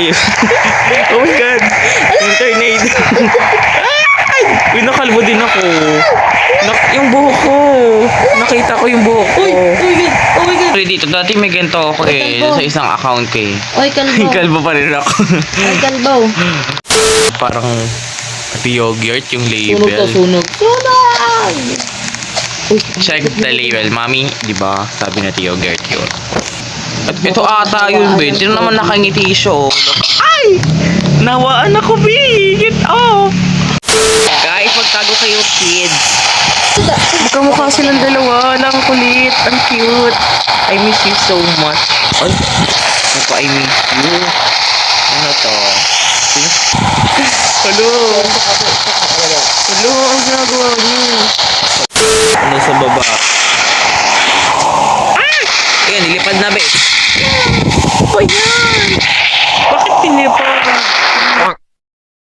Yes. Oh my God. Internet. Ay! Uy, nakalbo din ako. Yung buhok ko. Nakita ko yung buhok ko. Uy, oh my God, oh my God. Sorry dito, dati may ganito ako eh. Kalbo. Sa isang account ko eh. Oy, kalbo. Kalbo pa rin ako. Oy, kalbo. Parang yogurt yung Sunog to, label. sunog. Sunog! Uy, Check the label, mami. Diba? Sabi na yogurt yun. At ito ata yun, Ben. Sino naman nakangiti siya, oh. Ay! Nawaan ako, B! Get off! Guys, magtago kayo, kids. Magkamukha silang dalawa. Lang kulit. Ang cute. I miss you so much. Ay, ako, I miss you. Ano to? Hello. Hello, ang ginagawa niyo. Ano sa baba? Ah! Ayan, nilipad na, be. Oh, yeah.